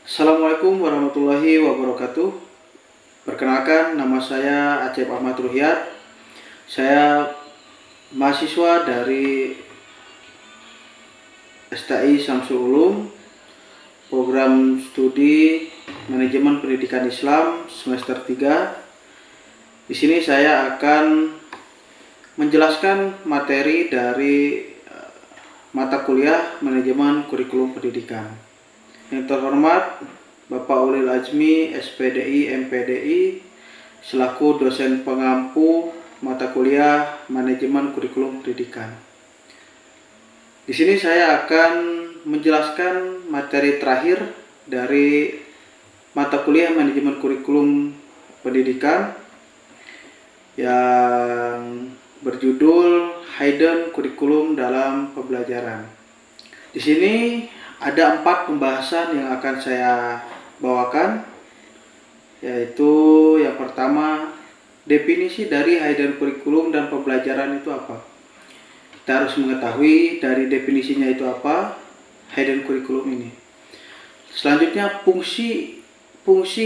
Assalamualaikum warahmatullahi wabarakatuh. Perkenalkan, nama saya Acep Ahmad Ruhyat. Saya mahasiswa dari STI Syamsul Ulum, program studi Manajemen Pendidikan Islam semester 3. Di sini saya akan menjelaskan materi dari mata kuliah Manajemen Kurikulum Pendidikan. Yang terhormat Bapak Ulil Azmi, SPDI, MPDI, selaku dosen pengampu mata kuliah Manajemen Kurikulum Pendidikan. Di sini saya akan menjelaskan materi terakhir dari mata kuliah Manajemen Kurikulum Pendidikan yang berjudul Hidden Kurikulum dalam Pembelajaran. Di sini ada 4 pembahasan yang akan saya bawakan, yaitu yang pertama, definisi dari Hidden Kurikulum dan pembelajaran itu apa. Kita harus mengetahui dari definisinya itu apa, Hidden Kurikulum ini. Selanjutnya, fungsi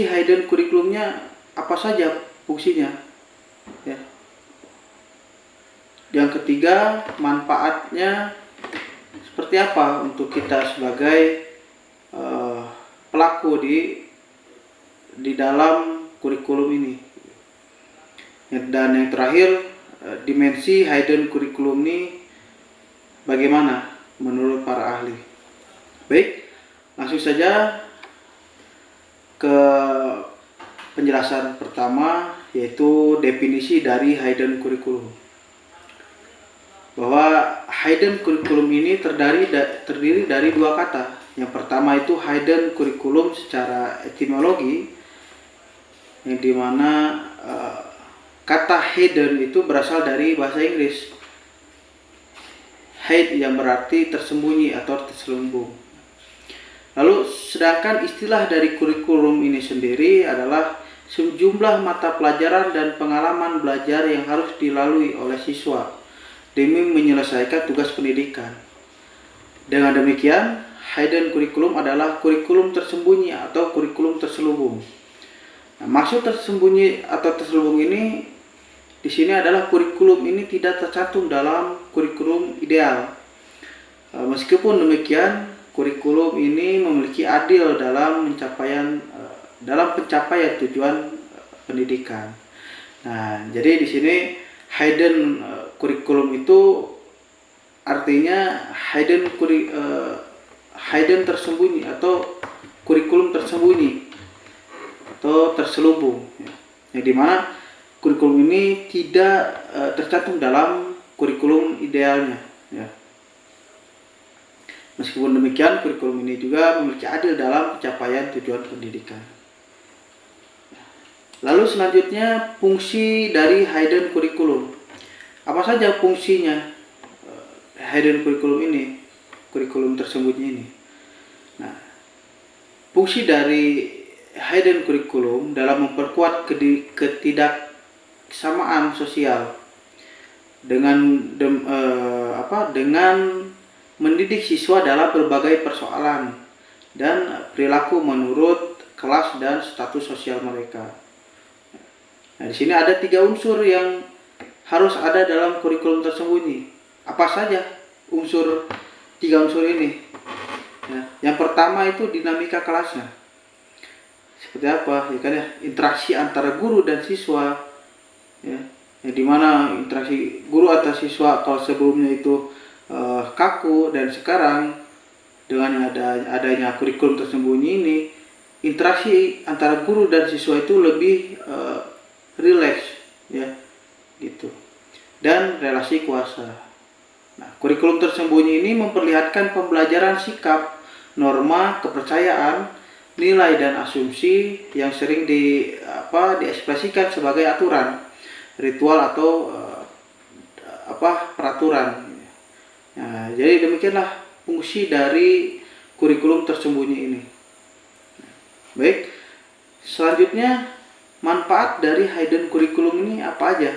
Hidden Kurikulumnya apa saja fungsinya, ya. Yang ketiga, manfaatnya seperti apa untuk kita sebagai pelaku di dalam kurikulum ini. Dan yang terakhir, dimensi Hidden Kurikulum ini bagaimana menurut para ahli. Baik, langsung saja ke penjelasan pertama, yaitu definisi dari Hidden Kurikulum. Bahwa Hidden Kurikulum ini terdiri dari 2 kata. Yang pertama itu Hidden Kurikulum secara etimologi, yang dimana kata hidden itu berasal dari bahasa Inggris. Hide yang berarti tersembunyi atau terselubung. Lalu sedangkan istilah dari kurikulum ini sendiri adalah sejumlah mata pelajaran dan pengalaman belajar yang harus dilalui oleh siswa demi menyelesaikan tugas pendidikan. Dengan demikian, Hidden Kurikulum adalah kurikulum tersembunyi atau kurikulum terselubung. Nah, maksud tersembunyi atau terselubung ini di sini adalah kurikulum ini tidak tercantum dalam kurikulum ideal. Meskipun demikian, kurikulum ini memiliki adil dalam pencapaian tujuan pendidikan. Nah, jadi di sini Hidden Kurikulum itu artinya hidden tersembunyi atau kurikulum tersembunyi atau terselubung, yang dimana kurikulum ini tidak tercantum dalam kurikulum idealnya, ya. Meskipun demikian, kurikulum ini juga memiliki adil dalam pencapaian tujuan pendidikan. Lalu selanjutnya, fungsi dari Hidden Kurikulum. Apa saja fungsinya Hidden Kurikulum ini, kurikulum tersembunyi ini? Nah, fungsi dari Hidden Kurikulum dalam memperkuat ketidaksamaan sosial dengan mendidik siswa dalam berbagai persoalan dan perilaku menurut kelas dan status sosial mereka. Nah, di sini ada 3 unsur yang harus ada dalam kurikulum tersembunyi. Apa saja 3 unsur ini? Ya, yang pertama itu dinamika kelasnya. Seperti apa? Ya kan, ya, interaksi antara guru dan siswa, ya. Yang dimana interaksi guru atau siswa kalau sebelumnya itu kaku, dan sekarang dengan adanya kurikulum tersembunyi ini, interaksi antara guru dan siswa itu lebih rileks, ya, gitu. Dan relasi kuasa. Nah, kurikulum tersembunyi ini memperlihatkan pembelajaran sikap, norma, kepercayaan, nilai dan asumsi yang sering diekspresikan sebagai aturan, ritual atau peraturan. Nah, jadi demikianlah fungsi dari kurikulum tersembunyi ini. Baik, selanjutnya, manfaat dari Hidden Kurikulum ini apa aja?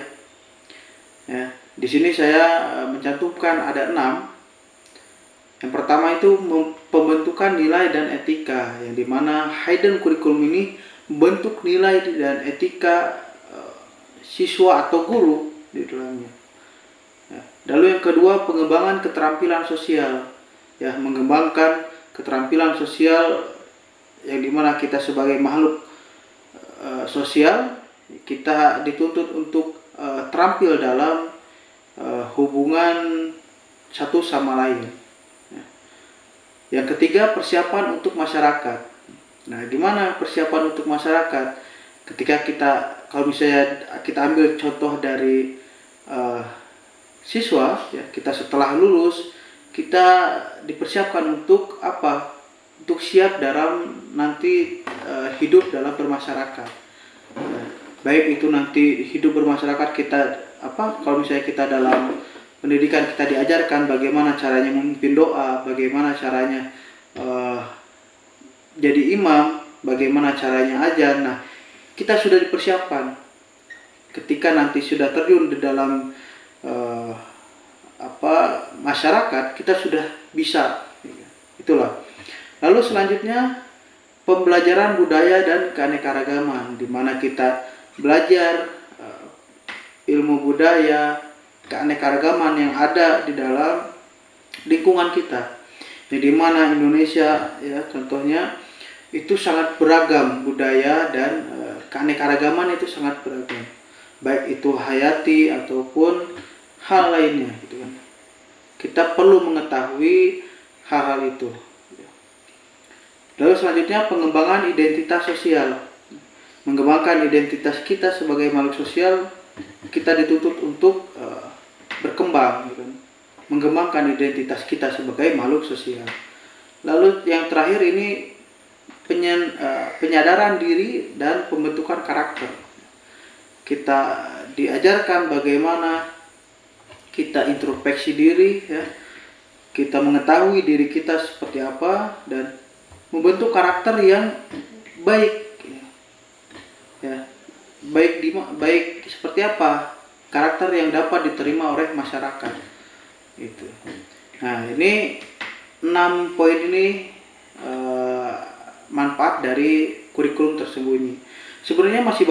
Ya, di sini saya mencantumkan ada 6. Yang pertama itu pembentukan nilai dan etika, yang dimana hidden curriculum ini membentuk nilai dan etika siswa atau guru di dalamnya. Lalu yang kedua, pengembangan keterampilan sosial, ya, mengembangkan keterampilan sosial yang dimana kita sebagai makhluk sosial, kita dituntut untuk terampil dalam hubungan satu sama lain. Yang ketiga, persiapan untuk masyarakat. Nah, gimana persiapan untuk masyarakat? Ketika kalau misalnya kita ambil contoh dari siswa, ya, kita setelah lulus, kita dipersiapkan untuk apa? Untuk siap dalam nanti hidup dalam bermasyarakat. Baik itu nanti hidup bermasyarakat kita kalau misalnya kita dalam pendidikan, kita diajarkan bagaimana caranya memimpin doa, bagaimana caranya jadi imam, bagaimana caranya azan. Nah, kita sudah dipersiapkan. Ketika nanti sudah terjun di dalam masyarakat, kita sudah bisa. Itulah. Lalu selanjutnya, pembelajaran budaya dan keanekaragaman, di mana kita belajar ilmu budaya, keanekaragaman yang ada di dalam lingkungan kita. Jadi mana Indonesia, ya, contohnya itu sangat beragam budaya dan keanekaragaman itu sangat beragam. Baik itu hayati ataupun hal lainnya, gitu kan. Kita perlu mengetahui hal-hal itu. Lalu selanjutnya, pengembangan identitas sosial. Mengembangkan identitas kita sebagai makhluk sosial, kita dituntut untuk berkembang, gitu. Mengembangkan identitas kita sebagai makhluk sosial. Lalu yang terakhir ini penyadaran diri dan pembentukan karakter. Kita diajarkan bagaimana kita introspeksi diri, ya. Kita mengetahui diri kita seperti apa dan membentuk karakter yang baik, ya. Baik seperti apa karakter yang dapat diterima oleh masyarakat. Itu. Nah, ini 6 poin ini manfaat dari kurikulum tersembunyi. Sebenarnya masih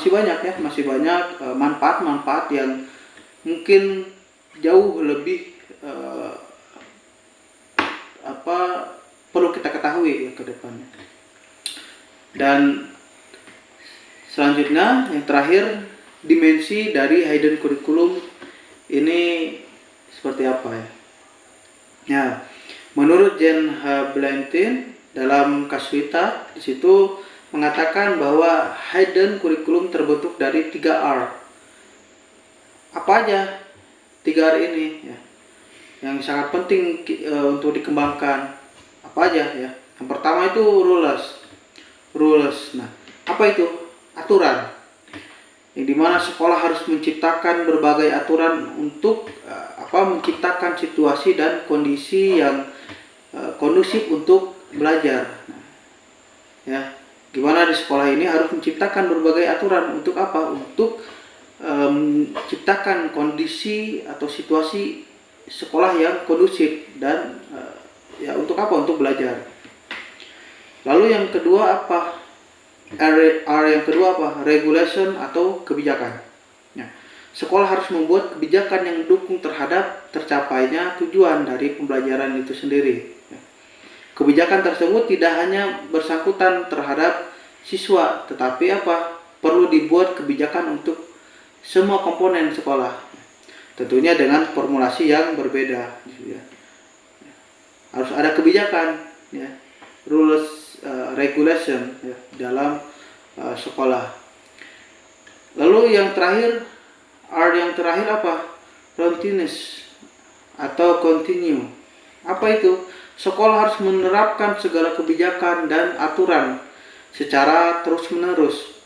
banyak manfaat-manfaat yang mungkin jauh lebih perlu kita ketahui, ya, ke depannya. Dan selanjutnya yang terakhir, dimensi dari hidden curriculum ini seperti apa, ya? Ya, menurut Jen Blantin dalam Kasuita, di situ mengatakan bahwa hidden curriculum terbentuk dari 3 R. Apa aja 3 R ini, ya, yang sangat penting untuk dikembangkan? Apa aja, ya? Yang pertama itu rules. Nah, apa itu? Aturan. Yang dimana sekolah harus menciptakan berbagai aturan untuk menciptakan situasi dan kondisi yang kondusif untuk belajar. Nah, ya, gimana di sekolah ini harus menciptakan berbagai aturan untuk apa? Untuk menciptakan kondisi atau situasi sekolah yang kondusif dan ya, untuk apa? Untuk belajar. Lalu yang kedua apa? Yang kedua apa? Regulation atau kebijakan. Ya, sekolah harus membuat kebijakan yang mendukung terhadap tercapainya tujuan dari pembelajaran itu sendiri. Ya. Kebijakan tersebut tidak hanya bersangkutan terhadap siswa, tetapi apa? Perlu dibuat kebijakan untuk semua komponen sekolah. Tentunya dengan formulasi yang berbeda. Ya. Harus ada kebijakan, ya, rules, regulation, ya, dalam sekolah. Lalu yang terakhir, yang terakhir apa? Continuous atau continue. Apa itu? Sekolah harus menerapkan segala kebijakan dan aturan secara terus-menerus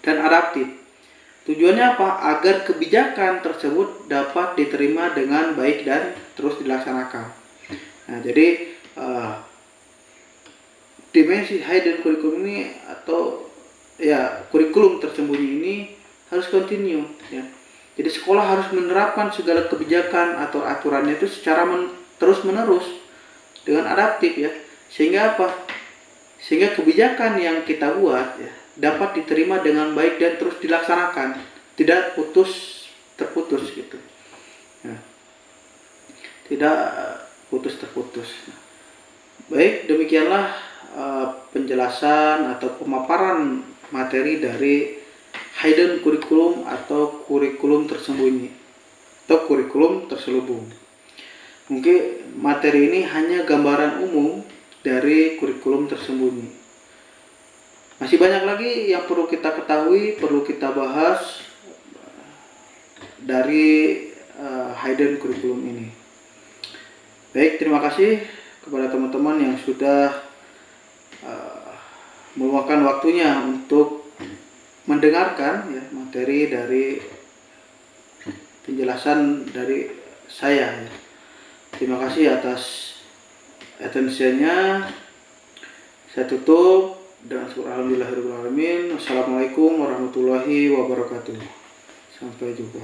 dan adaptif. Tujuannya apa? Agar kebijakan tersebut dapat diterima dengan baik dan terus dilaksanakan. Nah, jadi dimensi hidden curriculum ini atau ya kurikulum tersembunyi ini harus continue, ya. Jadi sekolah harus menerapkan segala kebijakan atau aturannya itu secara terus menerus dengan adaptif ya, sehingga apa, sehingga kebijakan yang kita buat ya dapat diterima dengan baik dan terus dilaksanakan, tidak terputus gitu ya, tidak putus. Baik, demikianlah penjelasan atau pemaparan materi dari hidden curriculum atau kurikulum tersembunyi atau kurikulum terselubung. Mungkin materi ini hanya gambaran umum dari kurikulum tersembunyi. Masih banyak lagi yang perlu kita ketahui, perlu kita bahas dari hidden curriculum ini. Baik, terima kasih kepada teman-teman yang sudah meluangkan waktunya untuk mendengarkan ya, materi dari penjelasan dari saya ya. Terima kasih atas atensinya. Saya tutup dengan alhamdulillahirabbil alamin. Wassalamualaikum warahmatullahi wabarakatuh. Sampai jumpa.